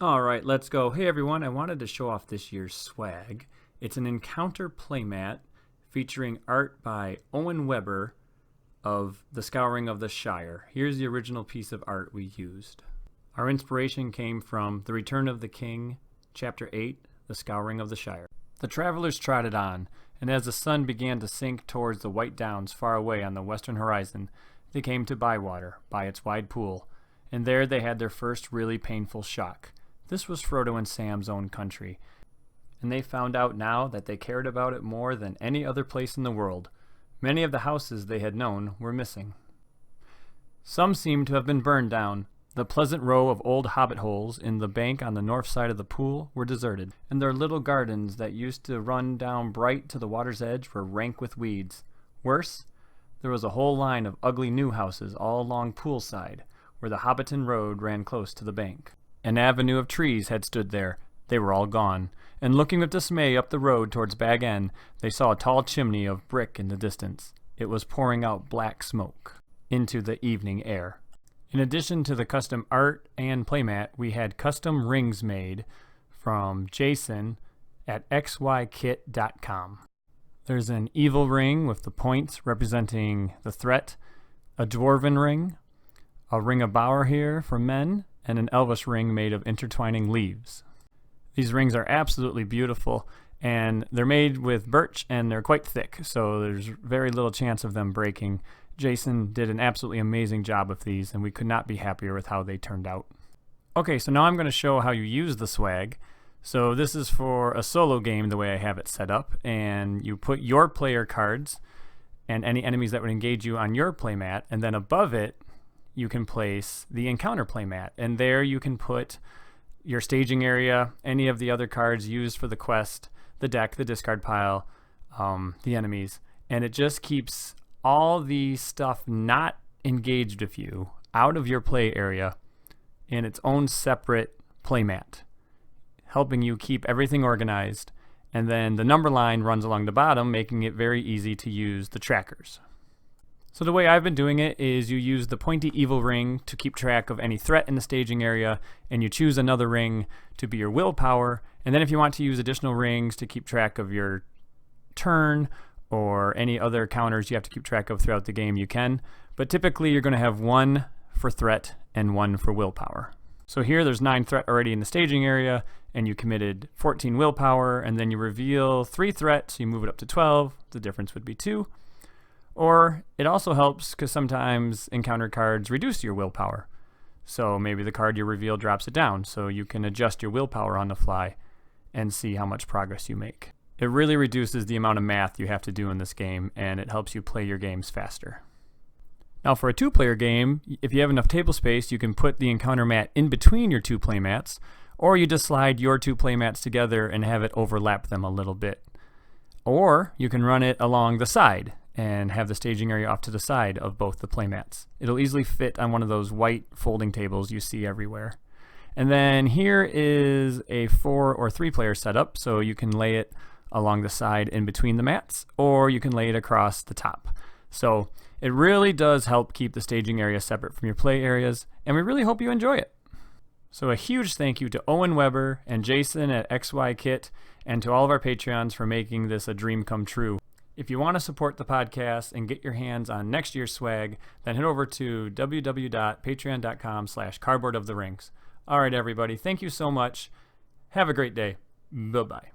All right, let's go. Hey everyone, I wanted to show off this year's swag. It's an encounter playmat featuring art by Owen Weber of The Scouring of the Shire. Here's the original piece of art we used. Our inspiration came from The Return of the King, Chapter 8, The Scouring of the Shire. The travelers trotted on, and as the sun began to sink towards the white downs far away on the western horizon, they came to Bywater, by its wide pool, and there they had their first really painful shock. This was Frodo and Sam's own country, and they found out now that they cared about it more than any other place in the world. Many of the houses they had known were missing. Some seemed to have been burned down. The pleasant row of old hobbit holes in the bank on the north side of the pool were deserted, and their little gardens that used to run down bright to the water's edge were rank with weeds. Worse, there was a whole line of ugly new houses all along poolside, where the Hobbiton road ran close to the bank. An avenue of trees had stood there. They were all gone, and looking with dismay up the road towards Bag End, they saw a tall chimney of brick in the distance. It was pouring out black smoke into the evening air. In addition to the custom art and playmat, we had custom rings made from Jason at xykit.com. There's an evil ring with the points representing the threat, a dwarven ring, a ring of bower here for men, and an elvish ring made of intertwining leaves. These rings are absolutely beautiful, and they're made with birch and they're quite thick, so there's very little chance of them breaking. Jason did an absolutely amazing job with these, and we could not be happier with how they turned out. Okay, so now I'm going to show how you use the swag. So this is for a solo game the way I have it set up, and you put your player cards and any enemies that would engage you on your playmat, and then above it you can place the encounter playmat, and there you can put your staging area, any of the other cards used for the quest, the deck, the discard pile, the enemies, and it just keeps all the stuff not engaged with you out of your play area in its own separate playmat, helping you keep everything organized. And then the number line runs along the bottom, making it very easy to use the trackers. So the way I've been doing it is you use the pointy evil ring to keep track of any threat in the staging area, and you choose another ring to be your willpower, and then if you want to use additional rings to keep track of your turn or any other counters you have to keep track of throughout the game, you can. But typically you're going to have one for threat and one for willpower. So here there's 9 threat already in the staging area, and you committed 14 willpower, and then you reveal 3 threat, so you move it up to 12. The difference would be 2. Or it also helps because sometimes encounter cards reduce your willpower. So maybe the card you reveal drops it down, so you can adjust your willpower on the fly and see how much progress you make. It really reduces the amount of math you have to do in this game, and it helps you play your games faster. Now for a 2-player game, if you have enough table space, you can put the encounter mat in between your 2 playmats, or you just slide your 2 playmats together and have it overlap them a little bit. Or you can run it along the side and have the staging area off to the side of both the playmats. It'll easily fit on one of those white folding tables you see everywhere. And then here is a 4 or 3-player setup, so you can lay it along the side in between the mats, or you can lay it across the top. So it really does help keep the staging area separate from your play areas, and we really hope you enjoy it. So a huge thank you to Owen Weber and Jason at XYKit, and to all of our Patreons for making this a dream come true. If you want to support the podcast and get your hands on next year's swag, then head over to www.patreon.com/cardboardoftherings. All right, everybody. Thank you so much. Have a great day. Bye-bye.